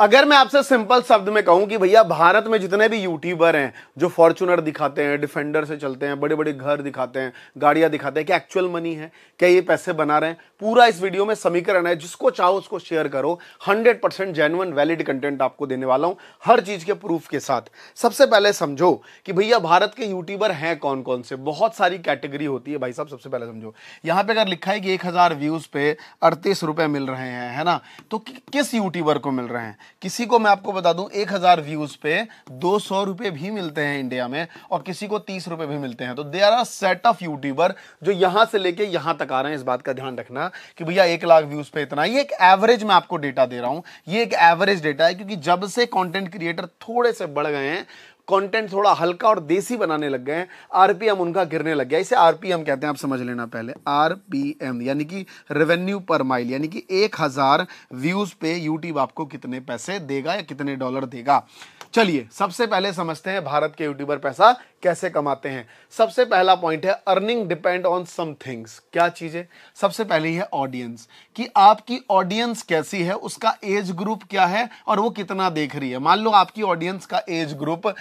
अगर मैं आपसे सिंपल शब्द में कहूं कि भैया भारत में जितने भी यूट्यूबर हैं जो फॉर्च्यूनर दिखाते हैं, डिफेंडर से चलते हैं, बड़े बड़े घर दिखाते हैं, गाड़ियां दिखाते हैं, क्या एक्चुअल मनी है, क्या ये पैसे बना रहे हैं, पूरा इस वीडियो में समीकरण है। जिसको चाहो उसको शेयर करो। 100% जेन्युइन वैलिड कंटेंट आपको देने वाला हूं, हर चीज के प्रूफ के साथ। सबसे पहले समझो कि भैया भारत के यूट्यूबर हैं कौन कौन से। बहुत सारी कैटेगरी होती है भाई साहब। सबसे पहले समझो, यहां पे अगर लिखा है कि 1000 व्यूज पे 38 रुपए मिल रहे हैं, है ना, तो किस यूट्यूबर को मिल रहे हैं? किसी को मैं आपको बता दूं 1000 व्यूज पे 200 रुपए भी मिलते हैं इंडिया में, और किसी को 30 रुपए भी मिलते हैं। तो there are set of YouTuber जो यहां से लेके यहां तक आ रहे हैं। इस बात का ध्यान रखना कि भैया 1 लाख व्यूज पे इतना। ये एक एवरेज मैं आपको डेटा दे रहा हूं, ये एक एवरेज डेटा है, क्योंकि जब से कंटेंट क्रिएटर थोड़े से बढ़ गए हैं, कंटेंट थोड़ा हल्का और देसी बनाने लग गए हैं, आरपीएम उनका गिरने लग गया। इसे आरपीएम कहते हैं, आप समझ लेना पहले। आरपीएम यानी कि रेवेन्यू पर माइल, यानी कि 1000 व्यूज पे यूट्यूब आपको कितने पैसे देगा या कितने डॉलर देगा। चलिए सबसे पहले समझते हैं भारत के यूट्यूबर पैसा कैसे कमाते हैं। सबसे पहला पॉइंट है earning depend on some things. क्या चीजें? सबसे पहले ही है ऑडियंस, कि आपकी ऑडियंस कैसी है, उसका एज ग्रुप क्या है और वो कितना देख रही है। मान लो आपकी ऑडियंस का एज ग्रुप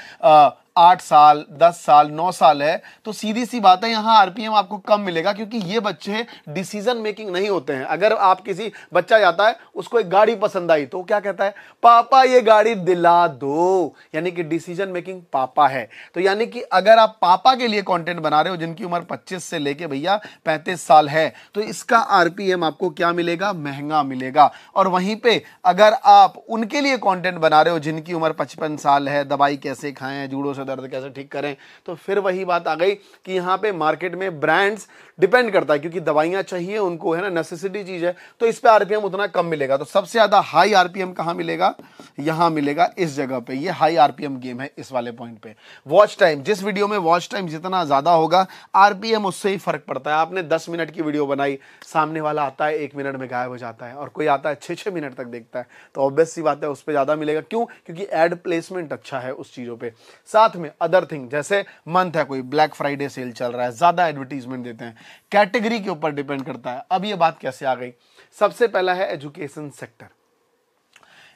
8 साल, 10 साल, 9 साल है, तो सीधी सी बात है यहां आरपीएम आपको कम मिलेगा, क्योंकि ये बच्चे डिसीजन मेकिंग नहीं होते हैं। अगर आप किसी बच्चा जाता है, उसको एक गाड़ी पसंद आई, तो क्या कहता है? पापा ये गाड़ी दिला दो, यानी कि डिसीजन मेकिंग पापा है। तो यानी कि अगर आप पापा के लिए कंटेंट बना रहे हो जिनकी उम्र 25 से लेके भैया 35 साल है, तो इसका आरपीएम आपको क्या मिलेगा? महंगा मिलेगा। और वहीं पे अगर आप उनके लिए कंटेंट बना रहे हो जिनकी उम्र 55 साल है, दवाई कैसे खाएं, जूड़ों से दर्द कैसे ठीक करें, तो फिर वही बात आ गई कि यहां पे मार्केट में ब्रांड्स डिपेंड करता है, क्योंकि दवाइयां चाहिए उनको, है ना, नेसेसिटी चीज है, तो इस पे आरपीएम उतना कम मिलेगा। तो सबसे ज्यादा हाई आरपीएम कहां मिलेगा? यहां मिलेगा, इस जगह पे। ये हाई आरपीएम गेम है इस वाले पॉइंट पे। वॉच टाइम, जिस वीडियो में वॉच टाइम जितना ज्यादा होगा, आरपीएम उससे ही फर्क पड़ता है। आपने 10 मिनट की वीडियो बनाई, सामने वाला आता है 1 मिनट में गायब हो जाता है, और कोई आता है 6-6 मिनट तक देखता है, तो ऑब्वियस सी बात है उस पर ज्यादा मिलेगा। क्यों? क्योंकि एड प्लेसमेंट अच्छा है उस चीजों पे। साथ में अदर थिंग, जैसे मंथ है, कोई ब्लैक फ्राइडे सेल चल रहा है, ज्यादा एडवर्टीजमेंट देते हैं। कैटेगरी के ऊपर डिपेंड करता है। अब ये बात कैसे आ गई? सबसे पहला है एजुकेशन सेक्टर।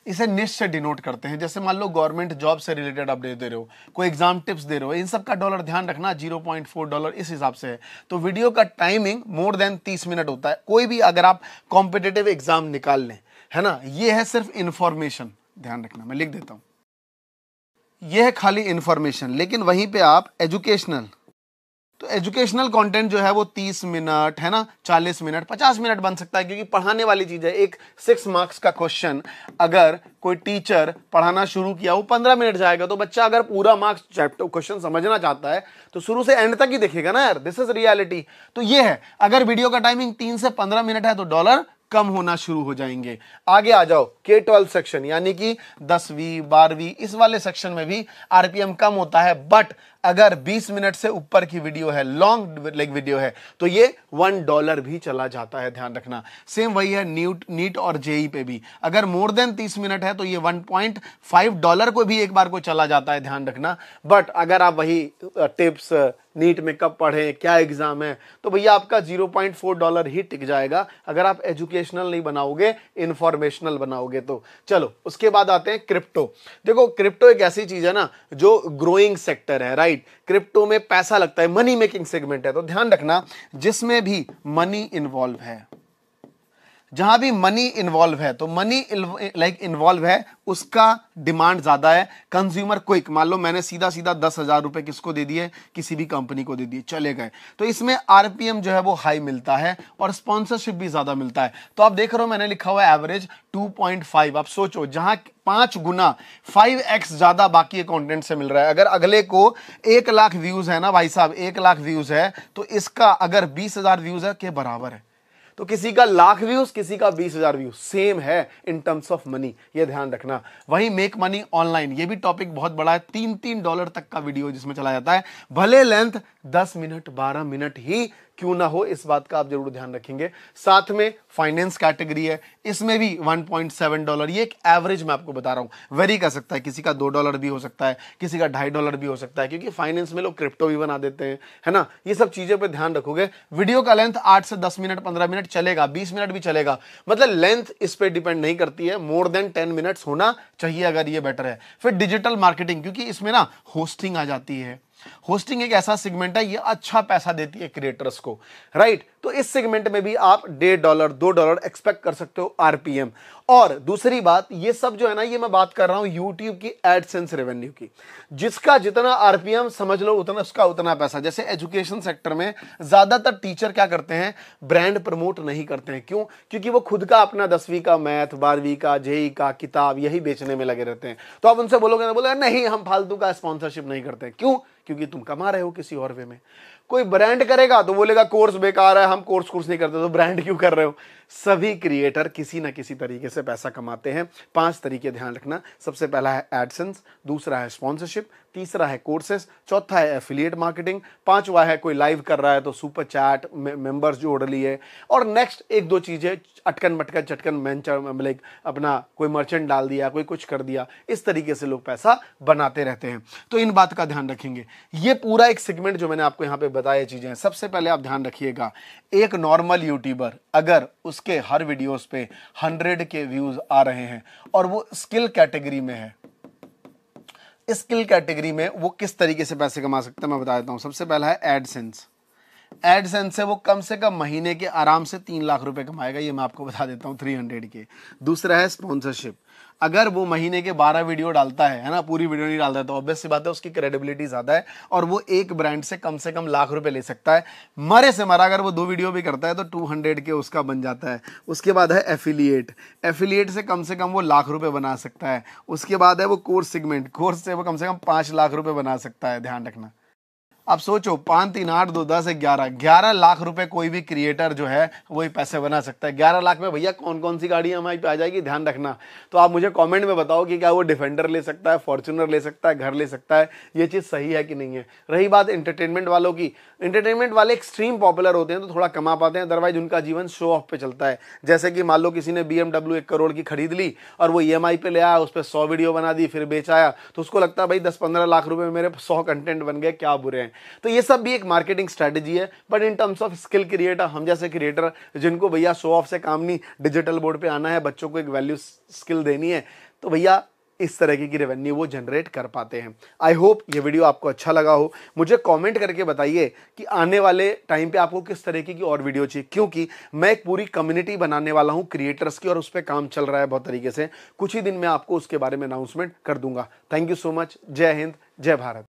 इसे निश से डिनोट करते हैं। जैसे मान लो गवर्नमेंट जॉब से रिलेटेड अपडेट दे रहे हो, कोई एग्जाम टिप्स दे रहे हो, इन सब का डॉलर ध्यान रखना 0.4 डॉलर इस हिसाब से है। तो वीडियो का टाइमिंग मोर देन 30 मिनट होता है। कोई भी अगर आप कॉम्पिटेटिव एग्जाम निकाल लें, है ना, ये है सिर्फ इंफॉर्मेशन, ध्यान रखना, मैं लिख देता हूं, ये है खाली इंफॉर्मेशन। लेकिन वहीं पे आप एजुकेशनल, तो एजुकेशनल कंटेंट जो है वो 30 मिनट, है ना, 40 मिनट, 50 मिनट बन सकता है, क्योंकि पढ़ाने वाली चीज है। एक 6 मार्क्स का क्वेश्चन अगर कोई टीचर पढ़ाना शुरू किया, वो 15 मिनट जाएगा। तो बच्चा अगर पूरा मार्क्स चैप्टर क्वेश्चन समझना चाहता है, तो शुरू से एंड तक ही देखेगा ना यार। This is reality. तो ये है, अगर वीडियो का टाइमिंग 3 से 15 मिनट है, तो डॉलर कम होना शुरू हो जाएंगे। आगे आ जाओ, K-12 सेक्शन, यानी कि 10वीं 12वीं, इस वाले सेक्शन में भी आरपीएम कम होता है। बट अगर 20 मिनट से ऊपर की वीडियो है, लॉन्ग लेग वीडियो है, तो ये $1 भी चला जाता है, ध्यान रखना। सेम वही है नीट और जेई पे भी। अगर मोर देन 30 मिनट है, तो ये $1.5 को भी एक बार को चला जाता है, ध्यान रखना। बट अगर आप वही टिप्स, नीट में कब पढ़ें, क्या एग्जाम है, तो भैया आपका $0.4 ही टिक जाएगा, अगर आप एजुकेशनल नहीं बनाओगे, इंफॉर्मेशनल बनाओगे तो। चलो उसके बाद आते हैं क्रिप्टो। देखो क्रिप्टो एक ऐसी चीज है ना जो ग्रोइंग सेक्टर है, राइट। क्रिप्टो में पैसा लगता है, मनी मेकिंग सेगमेंट है। तो ध्यान रखना, जिसमें भी मनी इन्वॉल्व है, जहां भी मनी इन्वॉल्व है, तो मनी इन्वॉल्व है, उसका डिमांड ज्यादा है। कंज्यूमर क्विक, मान लो मैंने सीधा सीधा 10,000 रुपए किसको दे दिए? किसी भी कंपनी को दे दिए, चले गए। तो इसमें आरपीएम जो है वो हाई मिलता है और स्पॉन्सरशिप भी ज्यादा मिलता है। तो आप देख रहे हो मैंने लिखा हुआ है एवरेज 2.5। आप सोचो, जहां 5 गुना 5x ज्यादा बाकी कंटेंट से मिल रहा है। अगर अगले को 1 लाख व्यूज है ना भाई साहब, 1 लाख व्यूज है, तो इसका अगर 20,000 व्यूज है के बराबर है। तो किसी का 1,00,000 व्यूज, किसी का 20,000 व्यूज, सेम है इन टर्म्स ऑफ मनी, ये ध्यान रखना। वही मेक मनी ऑनलाइन, ये भी टॉपिक बहुत बड़ा है। $3-3 तक का वीडियो जिसमें चला जाता है, भले लेंथ 10 मिनट 12 मिनट ही क्यों ना हो, इस बात का आप जरूर ध्यान रखेंगे। साथ में फाइनेंस कैटेगरी है, इसमें भी $1.7, ये एक एवरेज मैं आपको बता रहा हूं, वेरी कर सकता है, किसी का $2 भी हो सकता है, किसी का $2.5 भी हो सकता है, क्योंकि फाइनेंस में लोग क्रिप्टो भी बना देते हैं, है ना। ये सब चीजें पे ध्यान रखोगे। वीडियो का लेंथ 8 से 10 मिनट, 15 मिनट चलेगा, 20 मिनट भी चलेगा, मतलब लेंथ इस पे डिपेंड नहीं करती है, मोर देन 10 मिनट्स होना चाहिए अगर ये बेटर है। फिर डिजिटल मार्केटिंग, क्योंकि इसमें ना होस्टिंग आ जाती है। होस्टिंग एक ऐसा सेगमेंट है, ये अच्छा पैसा देती है क्रिएटर्स को, राइट। तो इस सेगमेंट में भी आप $1.5 $2 एक्सपेक्ट कर सकते हो आरपीएम। और दूसरी बात, ये सब जो है ना, ये मैं बात कर रहा हूं यूट्यूब की एडसेंस रेवेन्यू की, जिसका जितना आरपीएम समझ लो उतना उसका उतना पैसा। जैसे एजुकेशन सेक्टर में ज्यादातर टीचर क्या करते हैं, ब्रांड प्रमोट नहीं करते हैं। क्यों? क्योंकि वो खुद का अपना 10वीं का मैथ, 12वीं का, जेई का किताब यही बेचने में लगे रहते हैं। तो आप उनसे बोलोगे ना, बोलेगा नहीं हम फालतू का स्पॉन्सरशिप नहीं करते। क्यों? क्योंकि तुम कमा रहे हो किसी और वे में। कोई ब्रांड करेगा तो बोलेगा कोर्स बेकार है, हम कोर्स नहीं करते, तो ब्रांड क्यों कर रहे हो। सभी क्रिएटर किसी ना किसी तरीके से पैसा कमाते हैं। 5 तरीके ध्यान रखना। सबसे पहला है एडसेंस, दूसरा है स्पॉन्सरशिप, तीसरा है कोर्सेस, चौथा है एफिलिएट मार्केटिंग, पांचवा है कोई लाइव कर रहा है तो सुपर चैट, मेंबर्स जोड़ लिए, और नेक्स्ट 1-2 चीजें अटकन मटकन चटकन लाइक अपना कोई मर्चेंट डाल दिया, कोई कुछ कर दिया। इस तरीके से लोग पैसा बनाते रहते हैं। तो इन बात का ध्यान रखेंगे। ये पूरा एक सेगमेंट जो मैंने आपको यहाँ पे बताया चीजें हैं। सबसे पहले आप ध्यान रखिएगा, एक नॉर्मल यूट्यूबर अगर उसके हर वीडियोस पे 100 के व्यूज आ रहे हैं और वो स्किल कैटेगरी में है, स्किल कैटेगरी में वो किस तरीके से पैसे कमा सकता है मैं बता देता हूं। सबसे पहला है एडसेंस। एडसेंस से वो कम से कम महीने के आराम से 3 लाख रुपए कमाएगा, ये मैं आपको बता देता हूं, 300 के। दूसरा है स्पॉन्सरशिप। अगर वो महीने के 12 वीडियो डालता है ना, पूरी वीडियो नहीं डालता है, तो ऑब्वियस सी बात है उसकी क्रेडिबिलिटी ज्यादा है और वो एक ब्रांड से कम लाख रुपए ले सकता है। मरे से मरा अगर वो 2 वीडियो भी करता है तो 200 के उसका बन जाता है। उसके बाद है एफिलिएट। एफिलिएट से कम वो लाख रुपए बना सकता है। उसके बाद है वो कोर्स सेगमेंट। कोर्स से वो कम 5 लाख रुपए बना सकता है। ध्यान रखना। अब सोचो 5 3 8 2 10 11 लाख रुपए कोई भी क्रिएटर जो है वही पैसे बना सकता है। 11 लाख में भैया कौन कौन सी गाड़ियां हमारी पे आ जाएगी, ध्यान रखना। तो आप मुझे कमेंट में बताओ कि क्या वो डिफेंडर ले सकता है, फॉर्च्यूनर ले सकता है, घर ले सकता है, ये चीज सही है कि नहीं है। रही बात एंटरटेनमेंट वालों की, एंटरटेनमेंट वाले एक्सट्रीम पॉपुलर होते हैं तो थोड़ा कमा पाते हैं, अदरवाइज उनका जीवन शो ऑफ पे चलता है। जैसे कि मान लो किसी ने BMW 1 करोड़ की खरीद ली और वो EMI पे ले आया, उस पर 100 वीडियो बना दी, फिर बेच आया, तो उसको लगता है भाई 10-15 लाख रुपए में मेरे 100 कंटेंट बन गए, क्या बुरे हैं। तो ये सब एक मार्केटिंग स्ट्रेटजी है। But in terms of skill creator, हम जैसे क्रिएटर जिनको भैया शो ऑफ से काम नहीं, डिजिटल बोर्ड पे आना है, बच्चों को एक वैल्यू स्किल देनी है, तो भैया इस तरह की रेवेन्यू वो जनरेट कर पाते हैं। आई होप ये वीडियो आपको अच्छा लगा हो। मुझे कमेंट करके बताइए कि आने वाले टाइम पे आपको किस तरीके की और वीडियो चाहिए, क्योंकि मैं एक पूरी कम्युनिटी बनाने वाला हूं क्रिएटर्स की और उस पर काम चल रहा है बहुत तरीके से। कुछ ही दिन में आपको उसके बारे में अनाउंसमेंट कर दूंगा। Thank you so much. जय हिंद, जय भारत।